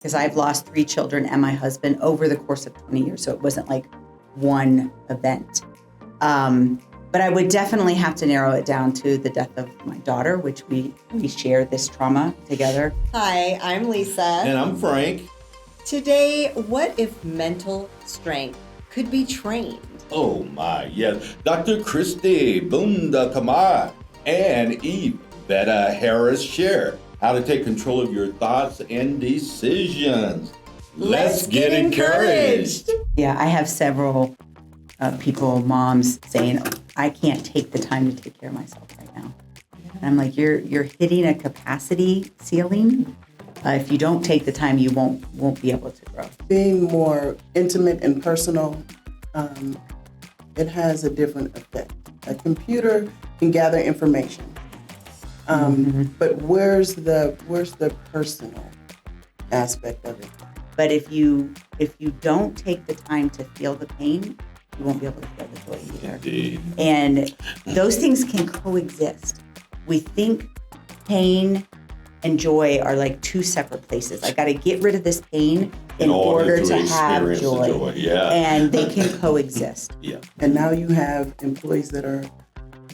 because I've lost 3 children and my husband over the course of 20 years. So it wasn't like one event. But I would definitely have to narrow it down to the death of my daughter, which we share this trauma together. Hi, I'm Lisa. And I'm Frank. Today, what if mental strength could be trained? Oh my, yes. Dr. Cristy Bundukamara and Evevetta Harris share how to take control of your thoughts and decisions. Let's get encouraged. Yeah, I have several people, moms, saying, I can't take the time to take care of myself right now. And I'm like, you're hitting a capacity ceiling. If you don't take the time, you won't be able to grow. Being more intimate and personal, it has a different effect. A computer can gather information, but where's the personal aspect of it? But if you don't take the time to feel the pain, you won't be able to feel the joy either. Indeed. And those things can coexist. We think pain and joy are like two separate places. I got to get rid of this pain in order to have joy. Yeah. And they can coexist. Yeah. And now you have employees that are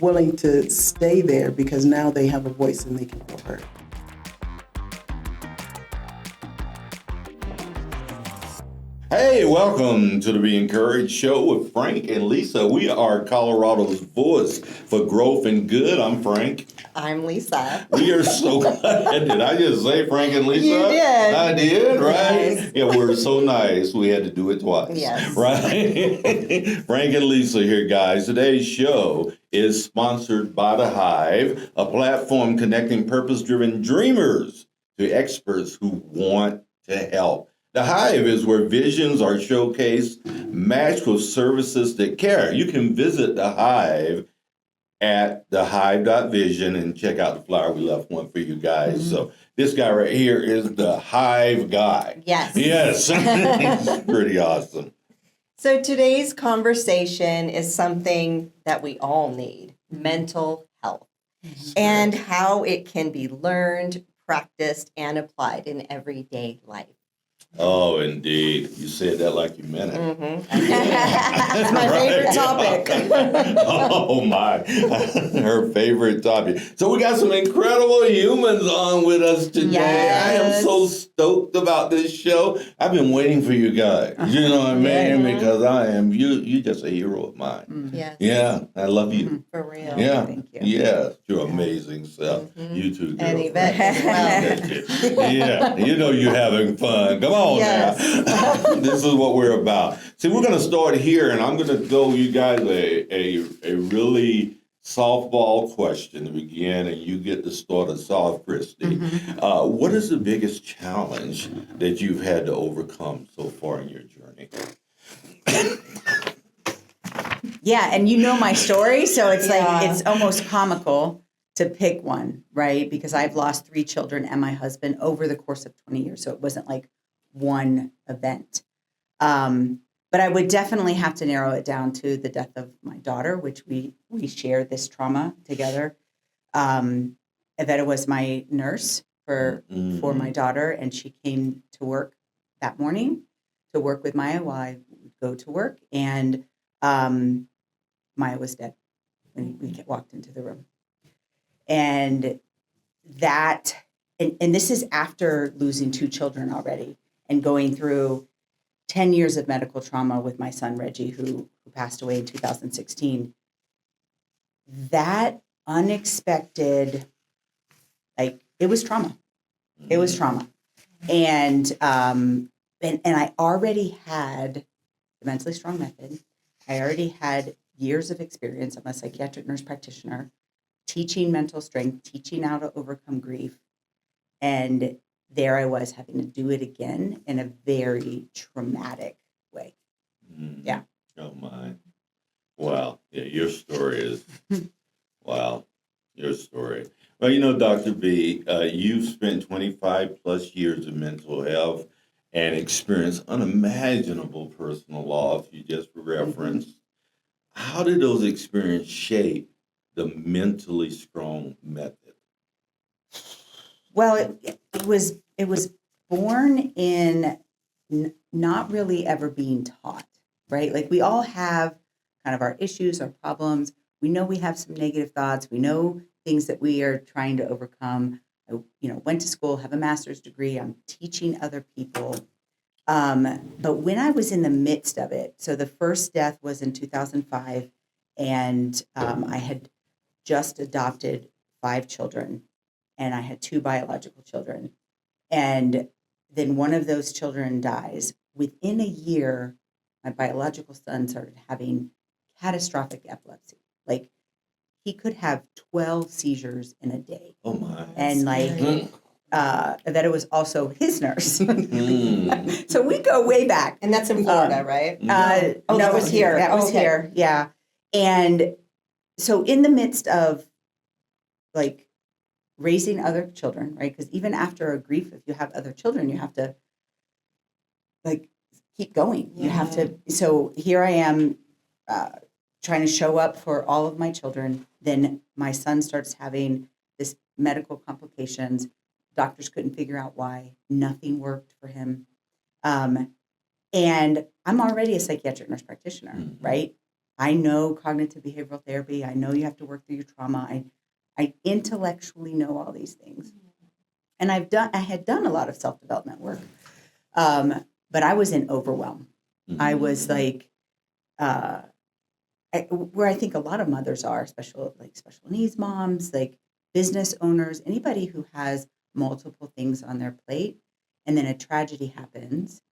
willing to stay there because now they have a voice and they can feel heard. Hey, welcome to the Be Encouraged show with Frank and Lisa. We are Colorado's voice for growth and good. I'm Frank. I'm Lisa. We are so glad. Did I just say Frank and Lisa? You did. I did, right? Nice. Yeah, we're so nice. We had to do it twice. Yes. Right? Frank and Lisa here, guys. Today's show is sponsored by The Hive, a platform connecting purpose-driven dreamers to experts who want to help. The Hive is where visions are showcased, matched with services that care. You can visit The Hive at thehive.vision and check out the flyer. We left one for you guys. Mm-hmm. So this guy right here is the Hive guy. Yes. Yes. He's pretty awesome. So today's conversation is something that we all need, mental health, and how it can be learned, practiced, and applied in everyday life. Oh, indeed. You said that like you meant it. Mm-hmm. It's my favorite topic. Oh, my. Her favorite topic. So we got some incredible humans on with us today. Yes. I am so stoked about this show. I've been waiting for you guys. You know what I mean? Yeah. Because I am, you just a hero of mine. Yes. Yeah, I love you. For real. Yeah. Thank you. Yeah, you're amazing self. You too, girl. And Yvette as well. Yeah, you know you're having fun. Come on Yes. now. This is what we're about. See, we're going to start here, and I'm going to go you guys a really softball question to begin, and you get to start us off, Cristy. What is the biggest challenge that you've had to overcome so far in your journey? Yeah, and you know my story, so it's Yeah. like it's almost comical to pick one, right? Because I've lost 3 children and my husband over the course of 20 years, so it wasn't like one event. But I would definitely have to narrow it down to the death of my daughter, which we share this trauma together. Evevetta was my nurse for my daughter, and she came to work that morning to work with Maya while I would go to work, and Maya was dead when we walked into the room. And that, and this is after losing 2 children already and going through 10 years of medical trauma with my son, Reggie, who passed away in 2016. That unexpected, like, it was trauma. It was trauma. And I already had the Mentally Strong Method. I already had years of experience. I'm a psychiatric nurse practitioner, teaching mental strength, teaching how to overcome grief. And there I was having to do it again in a very traumatic way. Yeah. Oh, my. Wow. Yeah, your story is, wow, your story. Well, you know, Dr. B, you've spent 25 plus years in mental health and experienced unimaginable personal loss you just referenced. How did those experiences shape the Mentally Strong Method? Well, it was born in not really ever being taught, right? Like we all have kind of our issues, our problems. We know we have some negative thoughts. We know things that we are trying to overcome. I, went to school, have a master's degree. I'm teaching other people. But when I was in the midst of it, so the first death was in 2005, and I had just adopted 5 children, and I had 2 biological children. And then one of those children dies. Within a year, my biological son started having catastrophic epilepsy. Like he could have 12 seizures in a day. Oh my. And like Evevetta was also his nurse. Mm. So we go way back. And that's in Florida, right? No, that was here. That was Okay. here. Yeah. And so in the midst of like raising other children, right? Because even after a grief, if you have other children, you have to like keep going. You have to. So here I am trying to show up for all of my children. Then my son starts having this medical complications. Doctors couldn't figure out why. Nothing worked for him. And I'm already a psychiatric nurse practitioner, right? I know cognitive behavioral therapy. I know you have to work through your trauma. I intellectually know all these things. And I had done a lot of self-development work. But I was in overwhelm. I was like, where I think a lot of mothers are, special needs moms, like business owners, anybody who has multiple things on their plate, and then a tragedy happens,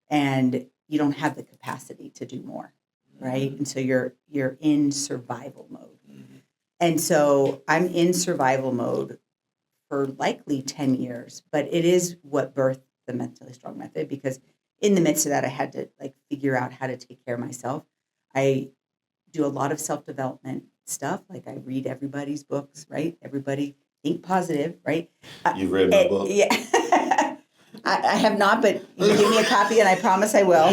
and you don't have the capacity to do more, right? And so you're in survival mode. And so I'm in survival mode for likely 10 years, but it is what birthed the Mentally Strong Method, because in the midst of that, I had to like figure out how to take care of myself. I do a lot of self-development stuff. Like I read everybody's books, right? Everybody think positive, right? You've read my book? Yeah. I have not, but you give me a copy and I promise I will.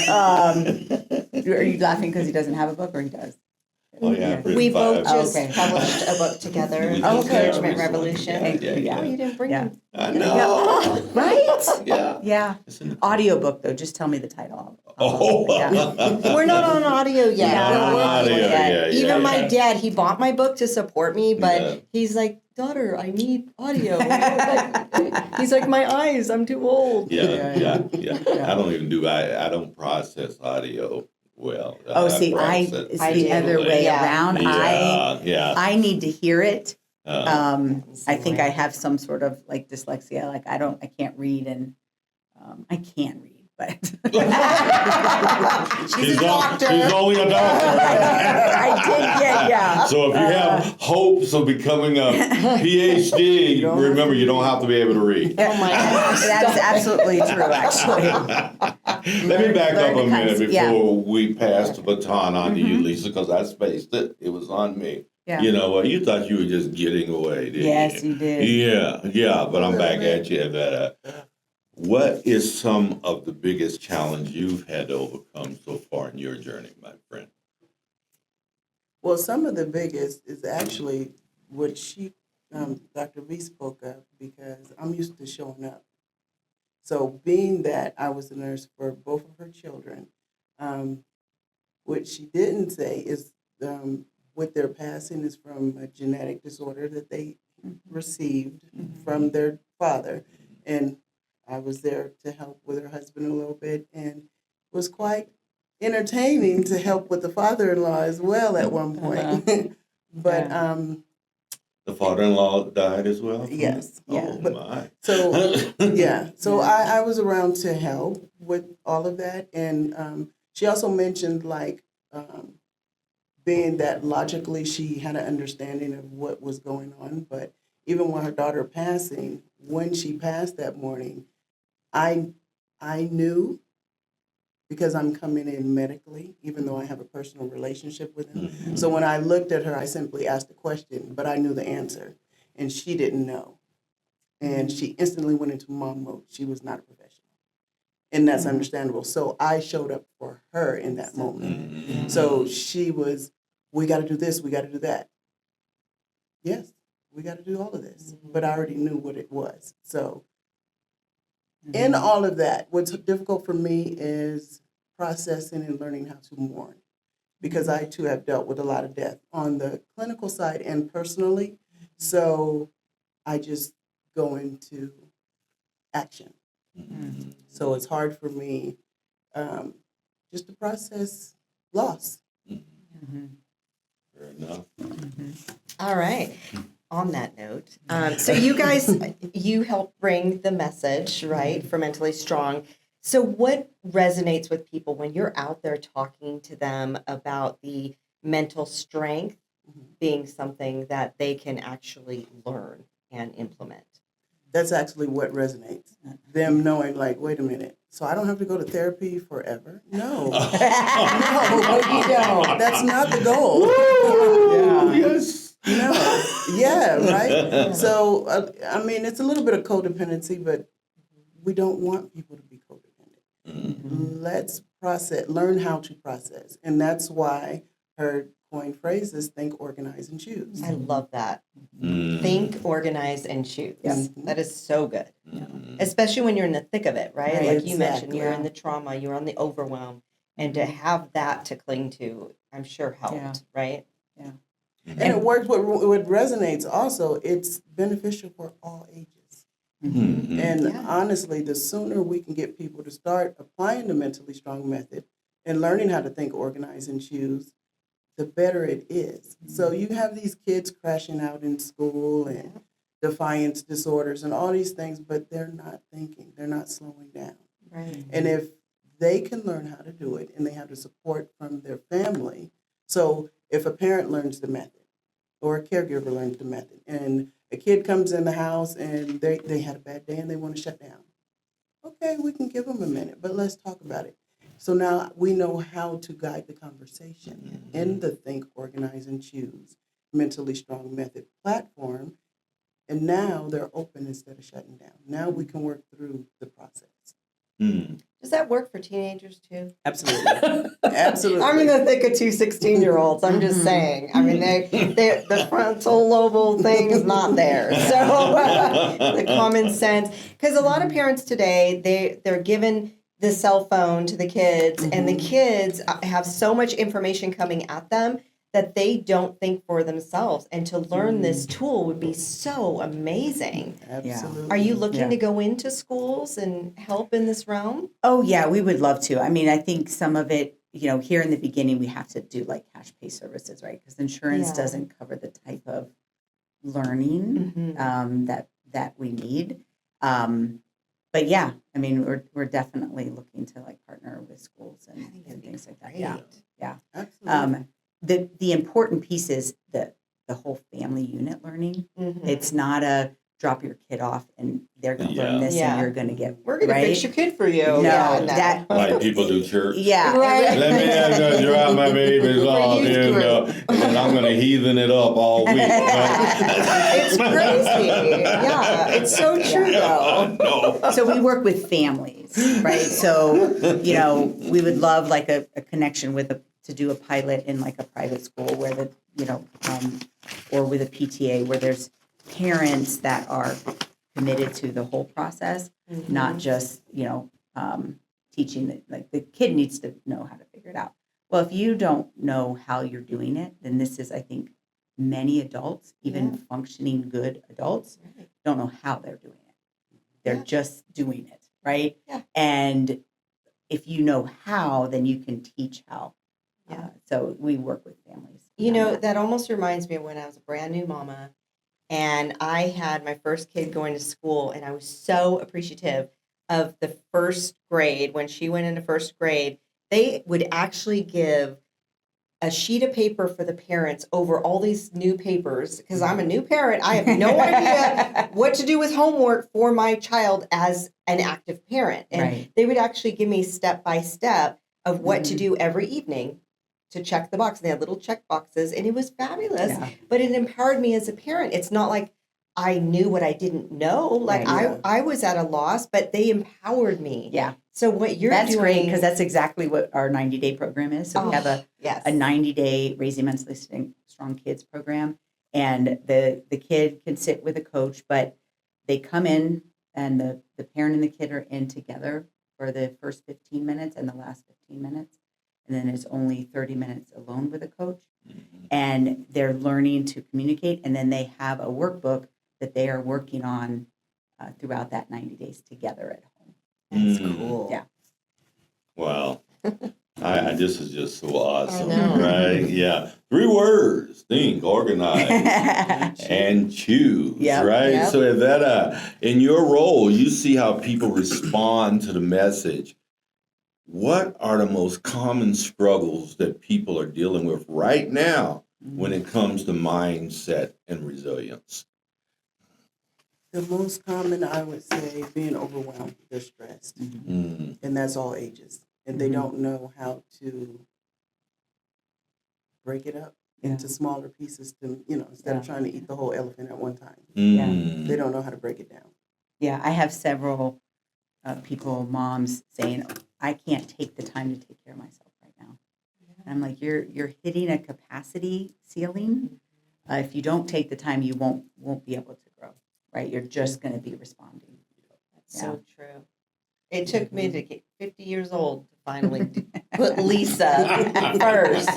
Are you laughing because he doesn't have a book, or he does? Oh yeah. I've We written both 5. just Okay. published a book together, We The just Encouragement recently. Revolution. Thank you. Yeah. Oh, you didn't bring Yeah. them. I know. Right? Yeah. Yeah. It's in the- Audiobook though, just tell me the title. Oh. Yeah. We're not on audio yet. Yeah, We're on working audio, on it. yeah, Even yeah. my dad, he bought my book to support me, but Yeah. he's like, daughter, I need audio. He's like, my eyes, I'm too old. Yeah. I don't even do. I don't process audio well. Oh, see, process it's I the do. other way Yeah. around. Yeah. I need to hear it. Uh, I think I have some sort of like dyslexia. Like I can't read, and I can read, but she's only a doctor. I did get, yeah. So if you have hopes of becoming a PhD, remember you don't have to be able to read. Oh my gosh. That's absolutely true, actually. Let me back Learn up a to minute kind of- before we pass the baton on to you, Lisa, because I spaced it. It was on me. Yeah. You know what? You thought you were just getting away, didn't Yes, you? you did. Yeah, but I'm back at you, Evevetta. What is some of the biggest challenge you've had to overcome so far in your journey, my friend? Well, some of the biggest is actually what Dr. V spoke of, because I'm used to showing up. So being that I was a nurse for both of her children, what she didn't say is what they're passing is from a genetic disorder that they received from their father. And I was there to help with her husband a little bit, and it was quite entertaining to help with the father-in-law as well at one point. But The father-in-law died as well? yes, Oh, but my. so yeah, so I was around to help with all of that, and she also mentioned like being that logically she had an understanding of what was going on, but even with her daughter passing, when she passed that morning, I knew, because I'm coming in medically, even though I have a personal relationship with him. Mhm. So when I looked at her, I simply asked a question, but I knew the answer, and she didn't know. And she instantly went into mom mode. She was not a professional, and that's understandable. So I showed up for her in that moment. Mhm. So she was, we got to do this, we got to do that. Yes, we got to do all of this, but I already knew what it was. So In all of that, what's difficult for me is processing and learning how to mourn, because I too have dealt with a lot of death on the clinical side and personally. So I just go into action. So it's hard for me just to process loss. Fair enough. All right. On that note, so you guys, you help bring the message, right, for Mentally Strong. So what resonates with people when you're out there talking to them about the mental strength being something that they can actually learn and implement? That's actually what resonates. Them knowing, like, wait a minute, so I don't have to go to therapy forever? No. No, you don't. That's not the goal. Yes. No. Yeah, right? So, I mean, it's a little bit of codependency, but we don't want people to be codependent. Let's process, learn how to process. And that's why her coined phrase is think, organize, and choose. I love that. Think, organize, and choose. That is so good. Especially when you're in the thick of it, right? Right, Like you mentioned, exactly. you're in the trauma, you're on the overwhelm. And to have that to cling to, I'm sure helped, right? And it works. What resonates also, it's beneficial for all ages. And honestly, the sooner we can get people to start applying the Mentally Strong method and learning how to think, organize, and choose, the better it is. So you have these kids crashing out in school and defiance disorders and all these things, but they're not thinking, they're not slowing down. Right. And if they can learn how to do it and they have the support from their family, so if a parent learns the method or a caregiver learns the method and a kid comes in the house and they had a bad day and they want to shut down, okay, we can give them a minute, but let's talk about it. So now we know how to guide the conversation in the Think, Organize, and Choose Mentally Strong Method platform. And now they're open instead of shutting down. Now we can work through the process. Does that work for teenagers too? Absolutely. Absolutely. I'm in the thick of two 16-year-olds. I'm just saying. I mean, the frontal lobal thing is not there. So the common sense. Because a lot of parents today, they're given the cell phone to the kids, and the kids have so much information coming at them that they don't think for themselves. And to learn this tool would be so amazing. Absolutely. Are you looking to go into schools and help in this realm? Oh, yeah, we would love to. I mean, I think some of it, here in the beginning, we have to do like cash pay services, right? Because insurance doesn't cover the type of learning that we need. But yeah, I mean, we're definitely looking to like partner with schools and things like that. Yeah. Absolutely. The important piece is the whole family unit learning. It's not a drop your kid off and they're going to learn this and you're going to get we're going to fix your kid for you. No, that Like people do church. yeah, Right. Let me have to drop my babies off here, and then I'm going to heathen it up all week. It's crazy. Yeah, it's so true though. No. So we work with families, right? So we would love like a connection to do a pilot in like a private school where or with a PTA where there's parents that are committed to the whole process, not just teaching that like the kid needs to know how to figure it out. Well, if you don't know how you're doing it, then this is, I think, many adults, even functioning good adults, don't know how they're doing it. They're just doing it, right? Yeah. And if you know how, then you can teach how. So we work with families. That almost reminds me of when I was a brand new mama and I had my first kid going to school, and I was so appreciative of the first grade. When she went into first grade, they would actually give a sheet of paper for the parents over all these new papers, because I'm a new parent. I have no idea what to do with homework for my child as an active parent. And they would actually give me step by step of what to do every evening to check the box. They had little check boxes, and it was fabulous. But it empowered me as a parent. It's not like I knew what I didn't know. Like I was at a loss, but they empowered me. Yeah. So what you're doing, great, because that's exactly what our 90-day program is. So we have a 90-day Raising Mentally Strong Kids program, and the kid can sit with a coach, but they come in and the parent and the kid are in together for the first 15 minutes and the last 15 minutes. And then it's only 30 minutes alone with a coach. And they're learning to communicate. And then they have a workbook that they are working on throughout that 90 days together at home. That's cool. Yeah. Wow. This is just so awesome, I know. right? Yeah. 3 words: think, organize, and choose, Yep. right? Yep. So, Evevetta, in your role, you see how people respond to the message. What are the most common struggles that people are dealing with right now when it comes to mindset and resilience? The most common, I would say, being overwhelmed, they're stressed, Mm. and that's all ages. And they don't know how to break it up into smaller pieces to, instead of trying to eat the whole elephant at one time. Mm. They don't know how to break it down. Yeah, I have several people, moms, saying, I can't take the time to take care of myself right now. And I'm like, you're hitting a capacity ceiling. If you don't take the time, you won't be able to grow, right? You're just going to be responding. That's so true. It took me to get 50 years old to finally put Lisa first.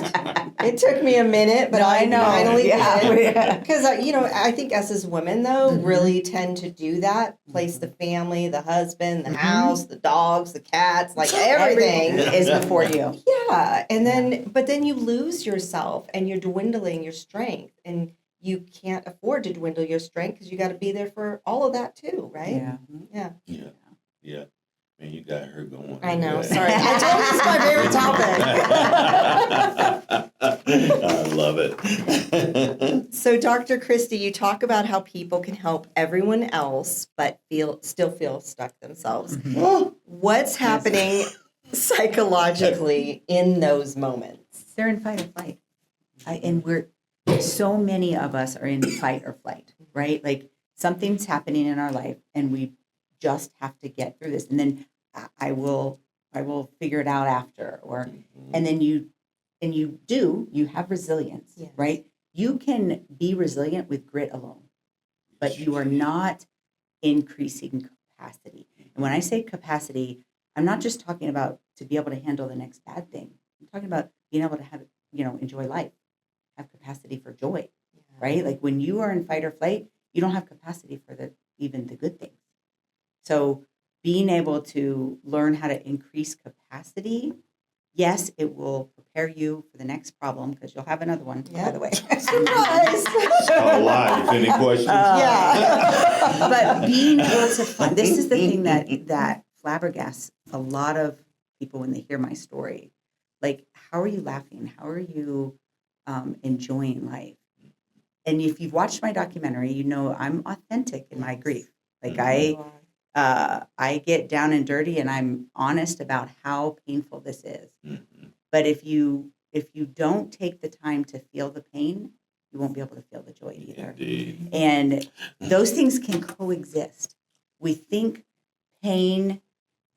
It took me a minute, but No, I I know. finally Yeah. did. Because, I think us as women, though, really tend to do that. Place the family, the husband, the house, the dogs, the cats, like everything. is before you. Yeah. And then, but then you lose yourself and you're dwindling your strength. And you can't afford to dwindle your strength because you got to be there for all of that, too, right? Yeah. Yeah. Yeah. Yeah. Man, you got her going. I know. Yeah. Sorry. I told you it's my favorite topic. I love it. So, Dr. Cristy, you talk about how people can help everyone else, but still feel stuck themselves. What's happening psychologically in those moments? They're in fight or flight. So many of us are in fight or flight, right? Like something's happening in our life and we just have to get through this. And then I will figure it out after, and then you have resilience, Yes. right? You can be resilient with grit alone, but you are not increasing capacity. And when I say capacity, I'm not just talking about to be able to handle the next bad thing. I'm talking about being able to have, enjoy life, have capacity for joy, right? Like when you are in fight or flight, you don't have capacity for even the good things. So being able to learn how to increase capacity, yes, it will prepare you for the next problem because you'll have another one, by the way. Surprise! Alive. Any questions? Yeah. But being able to find, this is the thing that flabbergasts a lot of people when they hear my story. Like, how are you laughing? How are you enjoying life? And if you've watched my documentary, you know I'm authentic in my grief. Like I get down and dirty and I'm honest about how painful this is. But if you don't take the time to feel the pain, you won't be able to feel the joy either. Indeed. And those things can coexist. We think pain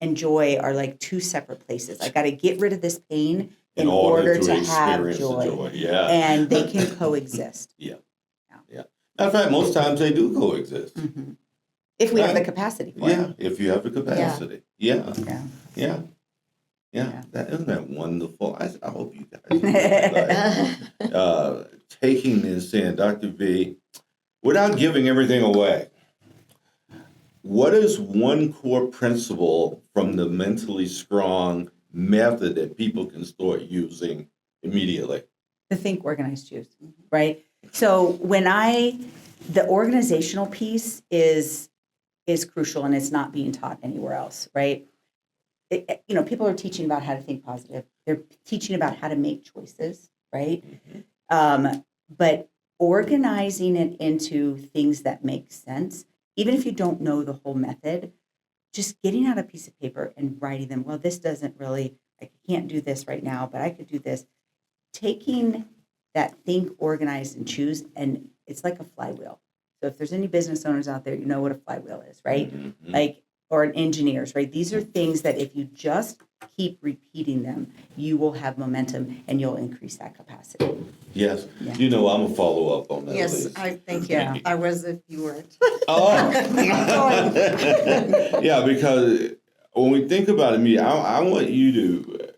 and joy are like two separate places. I got to get rid of this pain in order to have experience the joy. Yeah. And they can coexist. Yeah. Matter of fact, most times they do coexist. Mm-hmm. If we have the capacity for Yeah, it. if you have the capacity. Yeah. Yeah. Isn't that wonderful? I hope you guys taking this in, Dr. V, without giving everything away. What is one core principle from the mentally strong method that people can start using immediately? The think, organize, choose, right? So the organizational piece is crucial and it's not being taught anywhere else, right? People are teaching about how to think positive. They're teaching about how to make choices, right? But organizing it into things that make sense, even if you don't know the whole method, just getting out a piece of paper and writing them, well, this doesn't really, I can't do this right now, but I could do this. Taking that think, organize, and choose, and it's like a flywheel. So if there's any business owners out there, you know what a flywheel is, right? Or engineers, right? These are things that if you just keep repeating them, you will have momentum and you'll increase that capacity. Yes. Yeah. You know, I'm gonna follow up on that. Yes, Lisa. I thank you. Yeah. I was if you weren't. Oh. Yeah, because when we think about it, I want you to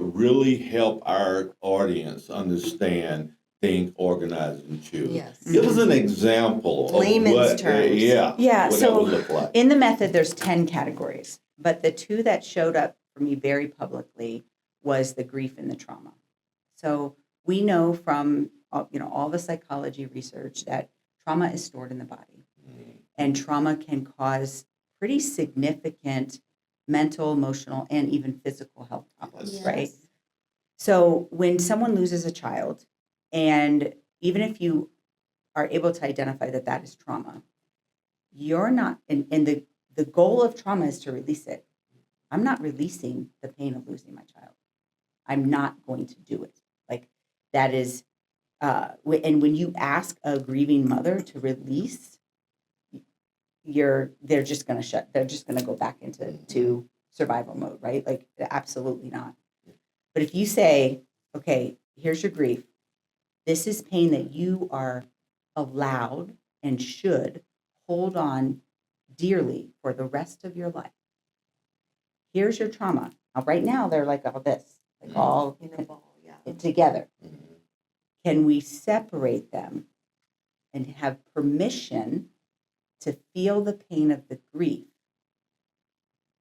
really help our audience understand, think, organize, and choose. Yes. Give us an example of Layman's what, terms. Yeah, what so that would look like. in the method, there's 10 categories, but the two that showed up for me very publicly was the grief and the trauma. So we know from all the psychology research that trauma is stored in the body, and trauma can cause pretty significant mental, emotional, and even physical health problems, Yes. right? So when someone loses a child, and even if you are able to identify that that is trauma, you're not, and the goal of trauma is to release it. I'm not releasing the pain of losing my child. I'm not going to do it. Like that is, and when you ask a grieving mother to release, they're just going to go back into survival mode, right? Like absolutely not. But if you say, okay, here's your grief. This is pain that you are allowed and should hold on dearly for the rest of your life. Here's your trauma. Now, right now, they're like all this, like all In a ball, yeah. together. Can we separate them and have permission to feel the pain of the grief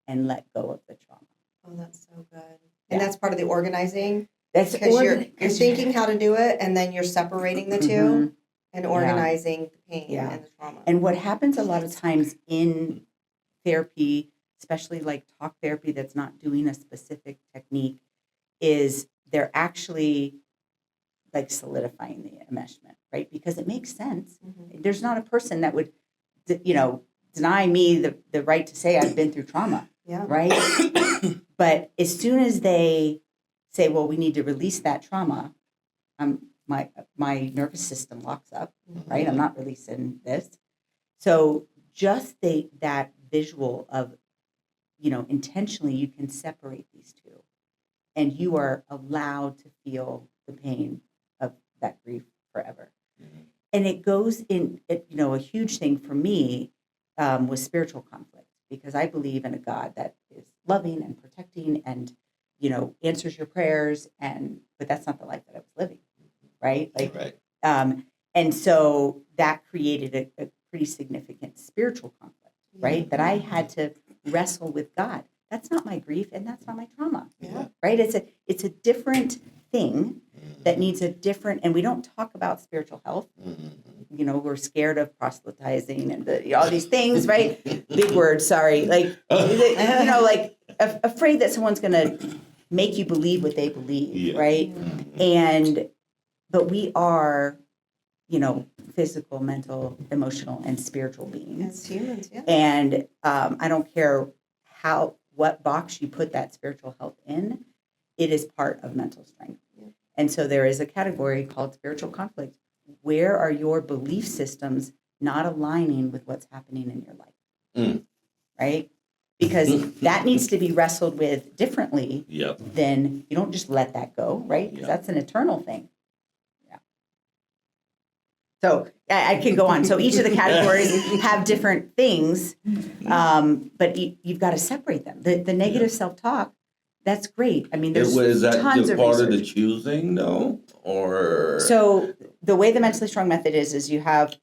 and let go of the trauma? Oh, that's so good. And that's part of the organizing, That's because you're thinking how to do it, and then you're separating the two Mhm. and organizing the pain Yeah. and the trauma. And what happens a lot of times in therapy, especially like talk therapy that's not doing a specific technique, is they're actually like solidifying the enmeshment, right? Because it makes sense. Mhm. There's not a person that would, deny me the right to say I've been through trauma, Yeah. right? But as soon as they say, well, we need to release that trauma, my nervous system locks up, right? I'm not releasing this. So just that visual of, intentionally you can separate these two, and you are allowed to feel the pain of that grief forever. And it goes in, a huge thing for me was spiritual conflict, because I believe in a God that is loving and protecting and, answers your prayers, but that's not the life that I was living, right? Like, Right. And so that created a pretty significant spiritual conflict, right? That I had to wrestle with God. That's not my grief, and that's not my trauma, Yeah. right? It's a different thing that needs a different, and we don't talk about spiritual health. We're scared of proselytizing and all these things, right? Big words, sorry. Like, like afraid that someone's going to make you believe what they believe, Yeah. right? But we are, physical, mental, emotional, and spiritual beings. As humans, yeah. And I don't care what box you put that spiritual health in, it is part of mental strength. Yeah. And so there is a category called spiritual conflict. Where are your belief systems not aligning with what's happening in your life? Right? Because that needs to be wrestled with differently Yep. than, you don't just let that go, right? Because that's an eternal thing. Yeah. So I can go on. So each of the categories have different things, but you've got to separate them. The negative self-talk, that's great. I mean, there's Is that tons the of part of the research. choosing, though? Or So the way the mentally strong method is you have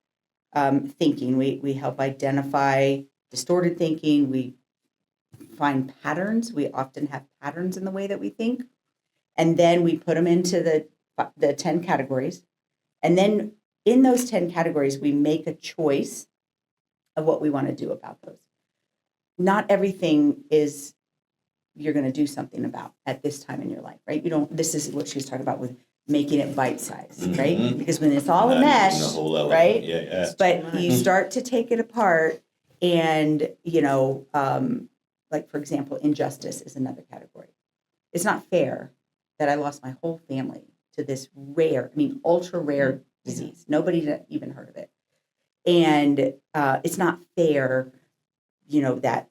thinking. We help identify distorted thinking. We find patterns. We often have patterns in the way that we think. And then we put them into the 10 categories. And then in those 10 categories, we make a choice of what we want to do about those. Not everything is you're going to do something about at this time in your life, right? This is what she was talking about with making it bite-sized, right? Because when it's all a Not eating mesh, the whole elephant. right? Yeah. But you start to take it apart, and like for example, injustice is another category. It's not fair that I lost my whole family to this ultra rare disease. Nobody had even heard of it, and it's not fair, that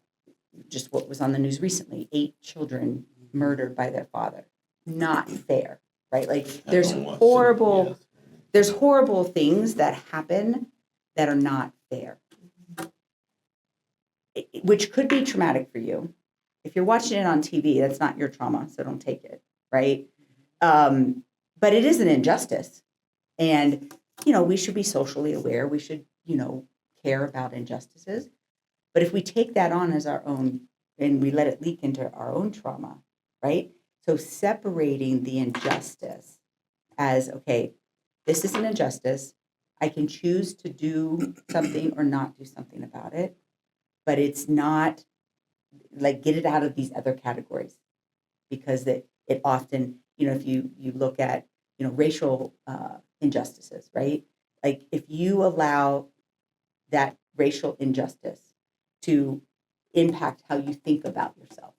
just what was on the news recently, 8 children murdered by their father. Not fair, right? Like there's horrible things that happen that are not fair, which could be traumatic for you. If you're watching it on TV, that's not your trauma, so don't take it, right? But it is an injustice. And, we should be socially aware. We should, care about injustices. But if we take that on as our own and we let it leak into our own trauma, right? So separating the injustice as, okay, this is an injustice. I can choose to do something or not do something about it. But it's not like get it out of these other categories, because it often, if you look at, racial injustices, right? Like if you allow that racial injustice to impact how you think about yourself,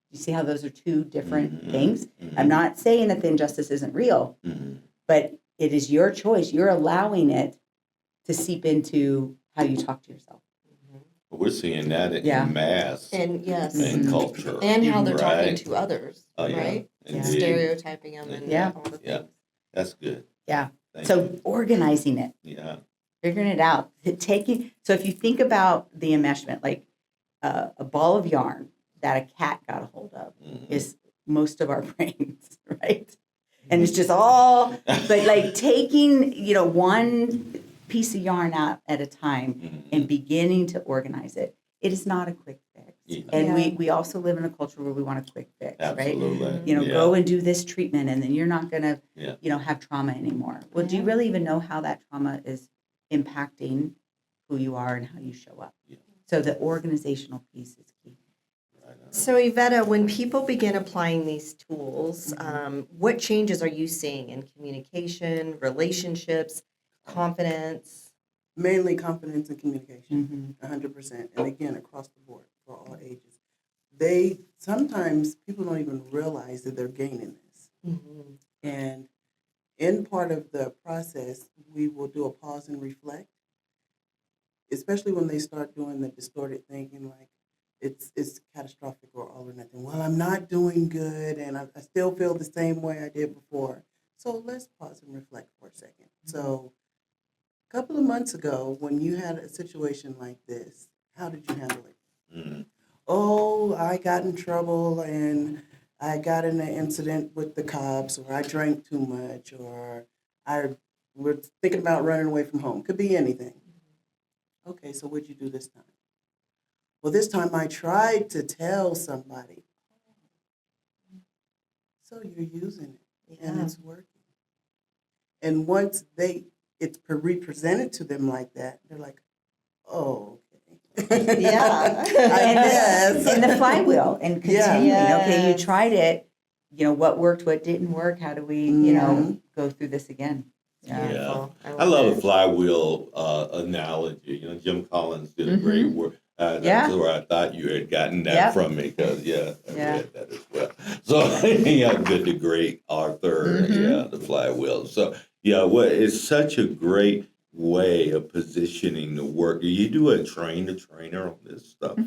you see how those are two different things? I'm not saying that the injustice isn't real, but it is your choice. You're allowing it to seep into how you talk to yourself. We're seeing that in mass And yes, and culture. and how they're talking Right. to others, right? Indeed. Stereotyping them and all the things. Yeah. That's good. Yeah. Thank So you. organizing it, Yeah. figuring it out, so if you think about the enmeshment, like a ball of yarn that a cat got a hold of is most of our brains, right? And it's just all, but like taking, one piece of yarn out at a time and beginning to organize it. It is not a quick fix. Yeah. And we also live in a culture where we want a quick fix, right? Absolutely. Go and do this treatment and then you're not going to, Yeah. have trauma anymore. Well, do you really even know how that trauma is impacting who you are and how you show up? Yeah. So the organizational piece is key. So Evevetta, when people begin applying these tools, what changes are you seeing in communication, relationships, confidence? Mainly confidence and communication, 100%. And again, across the board for all ages. Sometimes people don't even realize that they're gaining this. And in part of the process, we will do a pause and reflect, especially when they start doing the distorted thinking, like it's catastrophic or all or nothing. Well, I'm not doing good and I still feel the same way I did before. So let's pause and reflect for a second. So a couple of months ago, when you had a situation like this, how did you handle it? Oh, I got in trouble and I got in an incident with the cops, or I drank too much, or we're thinking about running away from home. Could be anything. Okay, so what'd you do this time? Well, this time I tried to tell somebody. So you're using it, and it's working. And once it's represented to them like that, they're like, oh, okay. Yeah. I guess. And the flywheel and continuing. Yeah. Okay, you tried it. What worked, what didn't work? How do we, go through this again? Yeah. I love the flywheel analogy. Jim Collins did a great work. That's where I thought you had gotten that from me, because I read that as well. So good to great Arthur, the flywheel. So it's such a great way of positioning the work. Do you do a train the trainer on this stuff?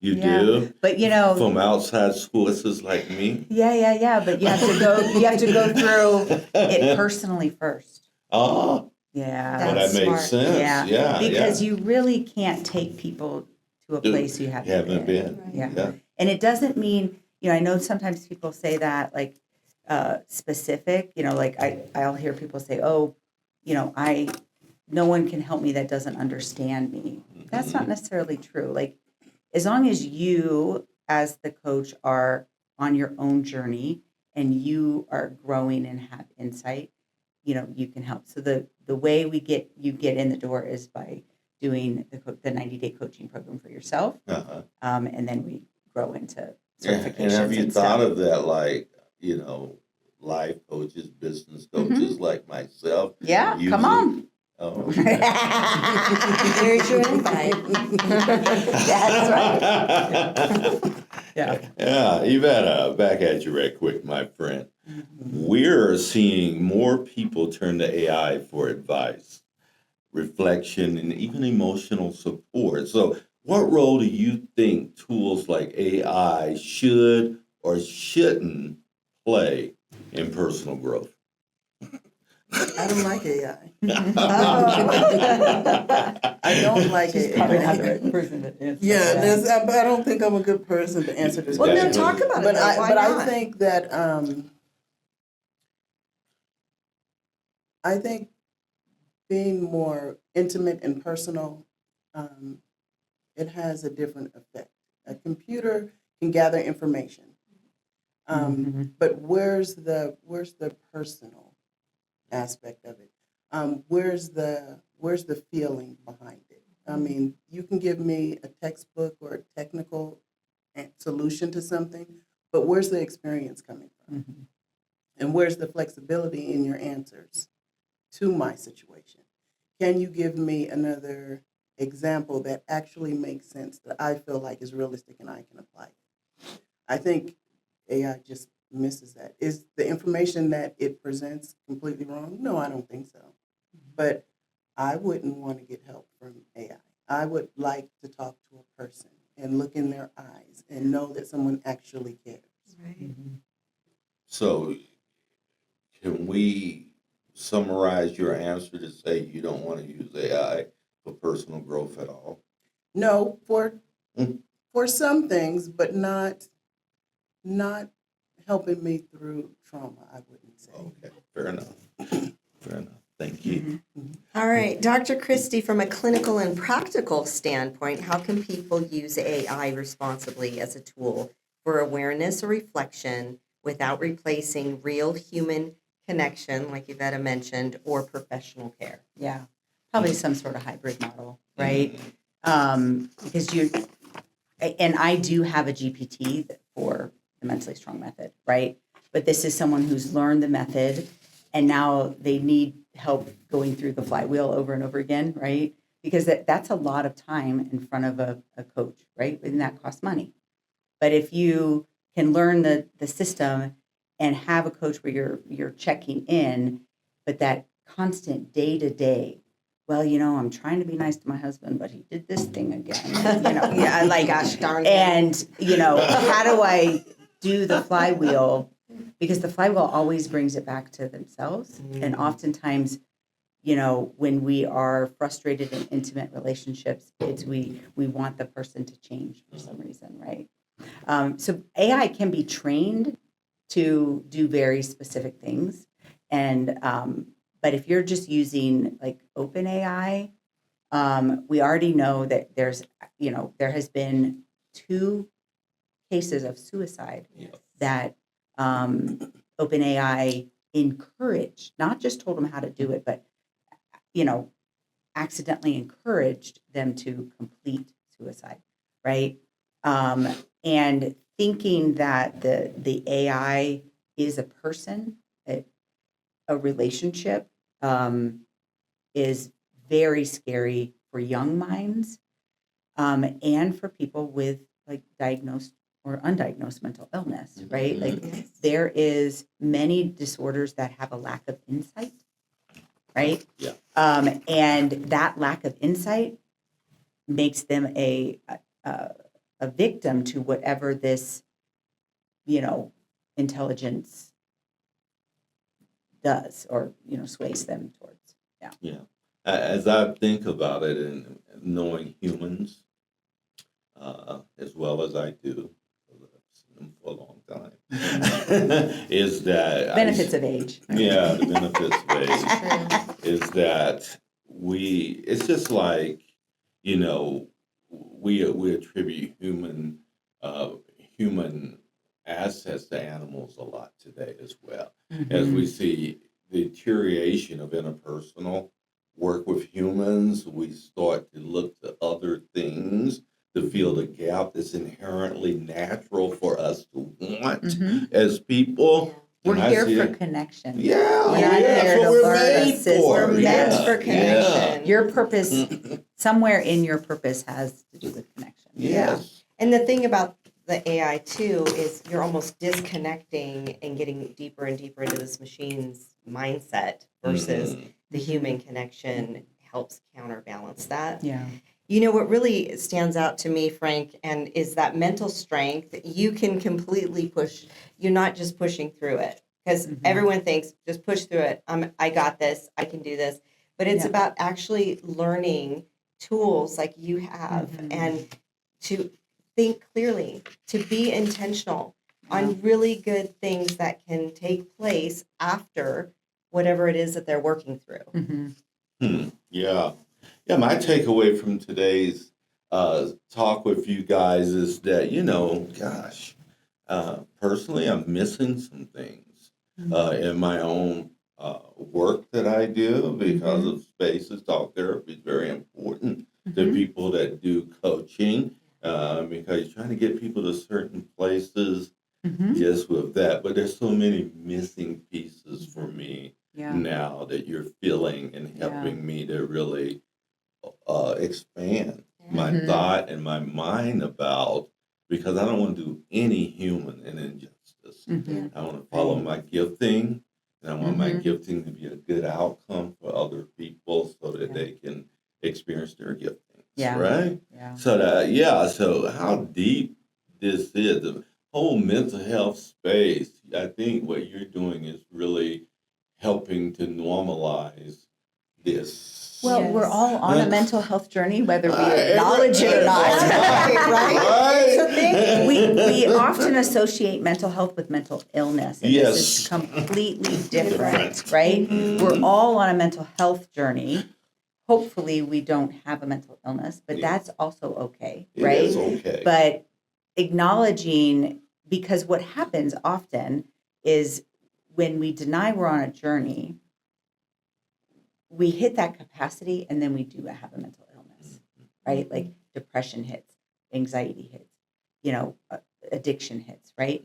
You do, but from outside sources like me. Yeah. But you have to go. You have to go through it personally first. Oh, yeah. Well, that makes sense. Yeah, because you really can't take people to a place you haven't been. Right. Yeah, and it doesn't mean I know sometimes people say that like specific. Like I'll hear people say, oh, no one can help me that doesn't understand me. That's not necessarily true. Like, as long as you, as the coach, are on your own journey and you are growing and have insight, you can help. So the way you get in the door is by doing the 90-day coaching program for yourself, and then we grow into certifications. And have you thought of that, like, life coaches, business coaches like myself? Yeah, come on. Oh, Here's your invite. That's right. Yeah, Evevetta, back at you right quick, my friend. We're seeing more people turn to AI for advice, reflection, and even emotional support. So what role do you think tools like AI should or shouldn't play in personal growth? I don't like AI. Oh. I don't like She's probably not the AI. right person to answer. Yeah, that. I don't think I'm a good person to answer this Well, no, question. talk about it. But Though. Why but not? I think being more intimate and personal, it has a different effect. A computer can gather information, but where's the personal aspect of it? Where's the feeling behind it? I mean, you can give me a textbook or a technical solution to something, but where's the experience coming from? Mhm. And where's the flexibility in your answers to my situation? Can you give me another example that actually makes sense, that I feel like is realistic and I can apply it? I think AI just misses that. Is the information that it presents completely wrong? No, I don't think so. But I wouldn't want to get help from AI. I would like to talk to a person and look in their eyes and know that someone actually cares. Right. So, can we summarize your answer to say you don't want to use AI for personal growth at all? No, for Mm. for some things, but not helping me through trauma, I wouldn't say. Okay, fair enough. Fair enough. Thank you. All right, Dr. Cristy, from a clinical and practical standpoint, how can people use AI responsibly as a tool for awareness or reflection without replacing real human connection, like Evevetta mentioned, or professional care? Yeah, probably some sort of hybrid model, right? Because and I do have a GPT for the mentally strong method, right? But this is someone who's learned the method and now they need help going through the flywheel over and over again, right? Because that's a lot of time in front of a coach, right? And that costs money. But if you can learn the system and have a coach where you're checking in, but that constant day to day, well, I'm trying to be nice to my husband, but he did this thing again. Yeah, like gosh darn it. And, how do I do the flywheel? Because the flywheel always brings it back to themselves. And oftentimes, when we are frustrated in intimate relationships, it's we want the person to change for some reason, right? So AI can be trained to do very specific things. And, but if you're just using like OpenAI, we already know that there has been 2 cases of suicide that OpenAI encouraged, not just told them how to do it, but, accidentally encouraged them to complete suicide, right? And thinking that the AI is a person, a relationship, is very scary for young minds, and for people with like diagnosed or undiagnosed mental illness, right? Like there is many disorders that have a lack of insight, right? Yeah. And that lack of insight makes them a victim to whatever this, intelligence does or, sways them towards. Yeah. Yeah. As I think about it and knowing humans as well as I do, because I've seen them for a long time, is that Benefits of age. Yeah, the benefits of age is that it's just like, we attribute human assets to animals a lot today as well. As we see the deterioration of interpersonal work with humans, we start to look to other things to fill the gap that's inherently natural for us to want as people. We're And I here see for it- connection. Yeah, We're not that's here what to we're learn a made system. for. We're meant Yeah, for connection. Your purpose, somewhere in your purpose, has to do with connection. Yes. And the thing about the AI too is you're almost disconnecting and getting deeper and deeper into this machine's mindset versus the human connection helps counterbalance that. Yeah. You know, what really stands out to me, Frank, and is that mental strength. You can completely push. You're not just pushing through it, because everyone thinks just push through it. I got this. I can do this. But it's about actually learning tools like you have, and to think clearly, to be intentional on really good things that can take place after whatever it is that they're working through. Yeah. Yeah, my takeaway from today's talk with you guys is that, gosh, personally, I'm missing some things in my own work that I do because of spaces. Talk therapy is very important to people that do coaching because you're trying to get people to certain places just with that. But there's so many missing pieces for me now that you're feeling and helping me to really expand my thought and my mind about, because I don't want to do any human an injustice. I want to follow my gifting, and I want my gifting to be a good outcome for other people so that they can experience their giftings. Right? Yeah. So how deep this is, the whole mental health space. I think what you're doing is really helping to normalize this. Well, we're all on a mental health journey, whether we acknowledge it or not. Right. So We often associate mental health with mental illness, and this is completely different, right? We're all on a mental health journey. Hopefully, we don't have a mental illness, but that's also okay, right? It is okay. But acknowledging, because what happens often is when we deny we're on a journey, we hit that capacity and then we do have a mental illness, right? Like depression hits, anxiety hits, addiction hits, right?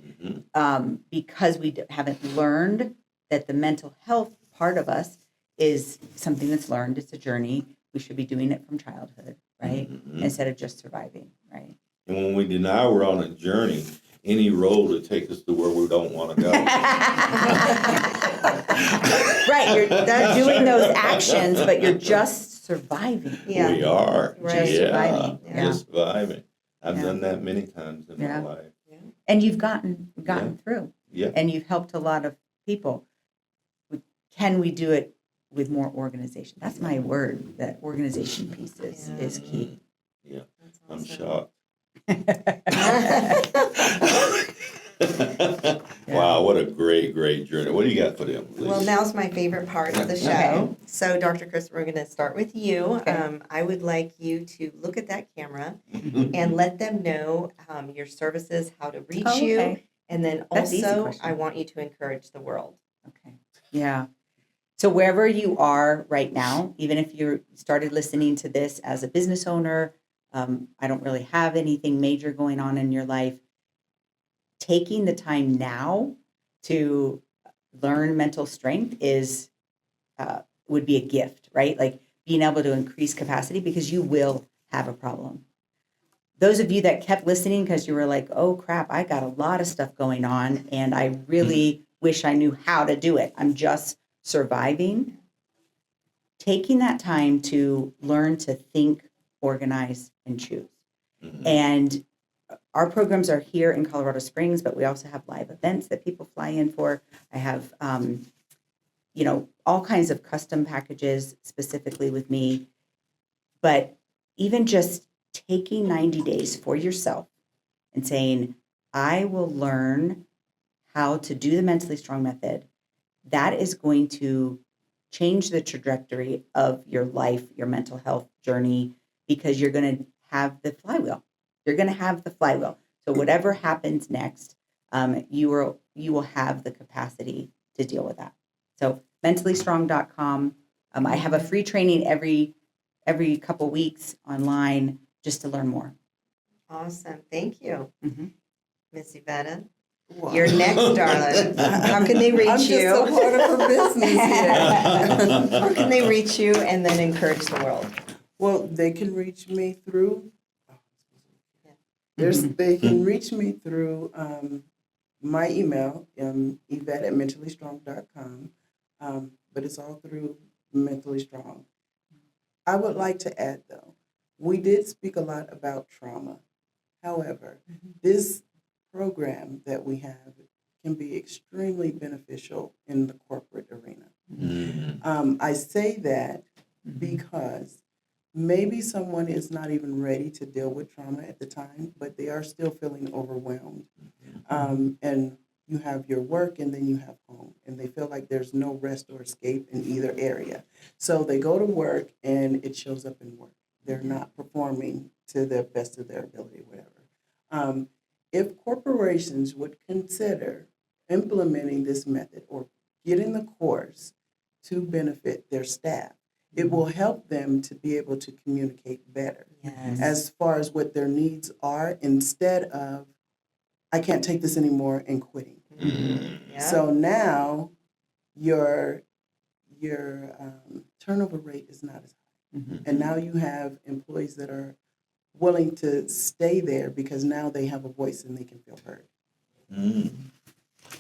Because we haven't learned that the mental health part of us is something that's learned. It's a journey. We should be doing it from childhood, right? Instead of just surviving, right? And when we deny we're on a journey, any road will take us to where we don't want to go. Right, you're doing those actions, but you're just surviving. Yeah. We are. Right. Just surviving. Just surviving. I've Yeah. done that many times in Yeah. my life. And you've gotten through. Yeah. And you've helped a lot of people. Can we do it with more organization? That's my word. That organization piece is key. Yeah. That's I'm awesome. shocked. Wow, what a great journey. What do you got for them, Lisa? Well, now's my favorite part of the show. Okay. So, Dr. Chris, we're going to start with you. Okay. I would like you to look at that camera and let them know your services, how to reach you. Okay. And then That's an easy also, question. I want you to encourage the world. Okay. Yeah. So wherever you are right now, even if you started listening to this as a business owner, I don't really have anything major going on in your life. Taking the time now to learn mental strength would be a gift, right? Like being able to increase capacity, because you will have a problem. Those of you that kept listening because you were like, oh crap, I got a lot of stuff going on and I really wish I knew how to do it. I'm just surviving. Taking that time to learn to think, organize, and choose. And our programs are here in Colorado Springs, but we also have live events that people fly in for. I have, all kinds of custom packages specifically with me. But even just taking 90 days for yourself and saying, I will learn how to do the Mentally Strong method, that is going to change the trajectory of your life, your mental health journey, because you're going to have the flywheel. You're going to have the flywheel. So whatever happens next, you will have the capacity to deal with that. So mentallystrong.com. I have a free training every couple weeks online just to learn more. Awesome. Thank you. Miss Evetta. Wow. You're next, darling. How can they reach I'm you? just a part of her business here. How can they reach you and then encourage the world? Well, they can reach me through. They can reach me through my email, Evette@mentallystrong.com, but it's all through Mentally Strong. I would like to add, though, We did speak a lot about trauma. However, this program that we have can be extremely beneficial in the corporate arena. I say that because maybe someone is not even ready to deal with trauma at the time, but they are still feeling overwhelmed. And you have your work and then you have home, and they feel like there's no rest or escape in either area. So they go to work and it shows up in work. They're not performing to the best of their ability, whatever. If corporations would consider implementing this method or getting the course to benefit their staff, it will help them to be able to communicate better as far as what their needs are, instead of, I can't take this anymore, and quitting. So now your turnover rate is not as high. And now you have employees that are willing to stay there because now they have a voice and they can feel heard.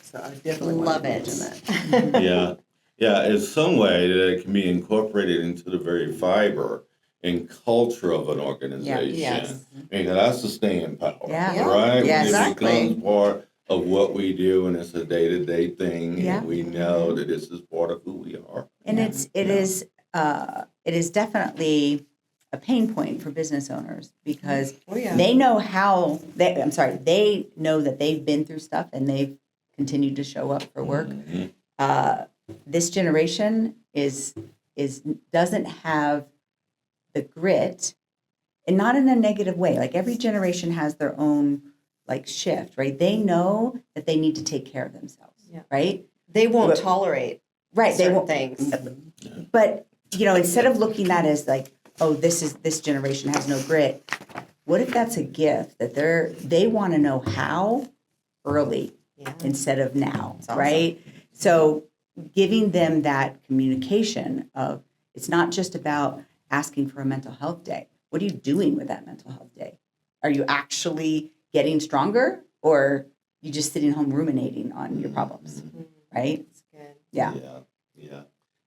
So I definitely Love want to it. mention that. Yeah, in some way that it can be incorporated into the very fiber and culture of an organization. Yes. And that's the staying power, Yeah. right? Yeah, When exactly. it becomes part of what we do, and it's a day-to-day thing, Yeah. and we know that this is part of who we are. And it is definitely a pain point for business owners because they know they know that they've been through stuff and they've continued to show up for work. This generation doesn't have the grit, and not in a negative way. Like every generation has their own like shift, right? They know that they need to take care of themselves, right? They won't tolerate Right. They certain won't. things. But instead of looking at it as like, oh, this generation has no grit, what if that's a gift that they want to know how early instead of now, awesome. right? So giving them that communication of, it's not just about asking for a mental health day. What are you doing with that mental health day? Are you actually getting stronger, or you just sitting home ruminating on your problems, right? That's good. Yeah.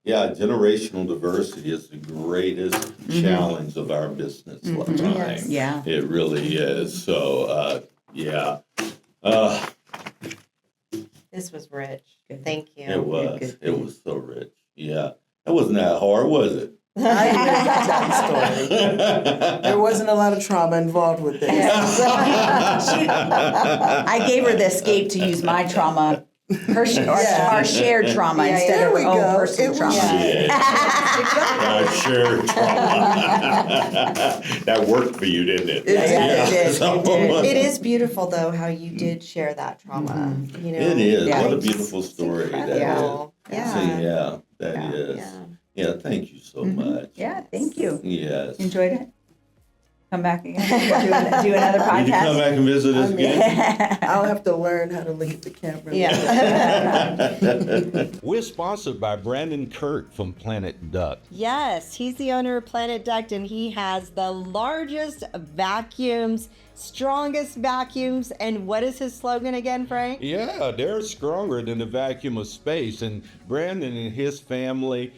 Yeah, generational diversity is the greatest challenge of our business lifetime. Yes. Yeah. It really is. So, This was rich. Good. Thank you. it was. good. It was so rich. Yeah. That wasn't that hard, was it? I even got the story. There wasn't a lot of trauma involved with this. I gave her the escape to use my trauma, our shared trauma Yeah, instead There of we her own go. personal It trauma. Yeah. Sure. That worked for you, didn't it? It did. So- It did. It is beautiful, though, how you did share that trauma. You know, It is. Yeah. What a beautiful story that is. incredible. Yeah. That is. Yeah. Yeah, thank you so much. Yeah, thank you. Yes. Enjoyed it. Come back again. Do another Did you come podcast. back and visit us again? I'll have to learn how to leave the camera. Yeah. We're sponsored by Brandon Kirk from Planet Duck. Yes, he's the owner of Planet Duct, and he has the largest vacuums, strongest vacuums. And what is his slogan again, Frank? Yeah, they're stronger than the vacuum of space. And Brandon and his family,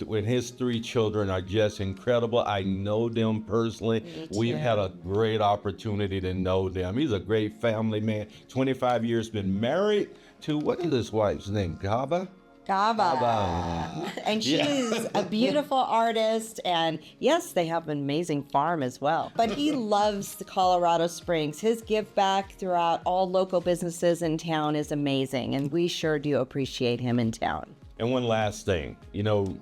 with his 3 children, are just incredible. I know them personally. We've had a great opportunity to know them. He's a great family man. 25 years, been married to, what is his wife's name? Gaba? Gaba. And she's a beautiful artist, and yes, they have an amazing farm as well. But he loves the Colorado Springs. His give back throughout all local businesses in town is amazing, and we sure do appreciate him in town. And one last thing,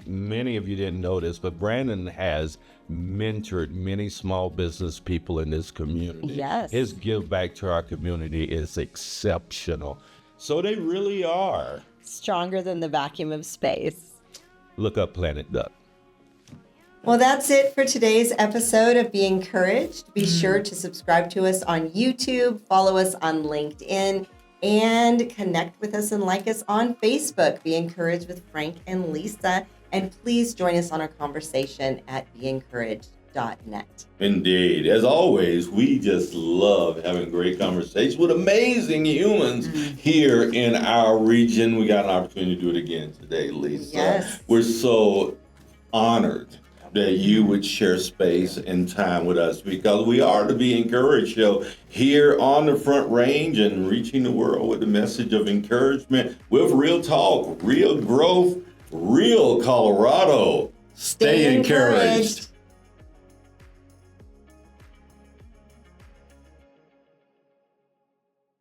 many of you didn't know this, but Brandon has mentored many small business people in this community. Yes. His give back to our community is exceptional. So they really are. Stronger than the vacuum of space. Look up Planet Duck. Well, that's it for today's episode of Be Encouraged. Be sure to subscribe to us on YouTube, follow us on LinkedIn, and connect with us and like us on Facebook. Be Encouraged with Frank and Lisa. And please join us on our conversation at beencouraged.net. Indeed. As always, we just love having great conversations with amazing humans here in our region. We got an opportunity to do it again today, Lisa. Yes. We're so honored that you would share space and time with us, because we are the Be Encouraged show here on the Front Range and reaching the world with a message of encouragement with real talk, real growth, real Colorado. Stay encouraged.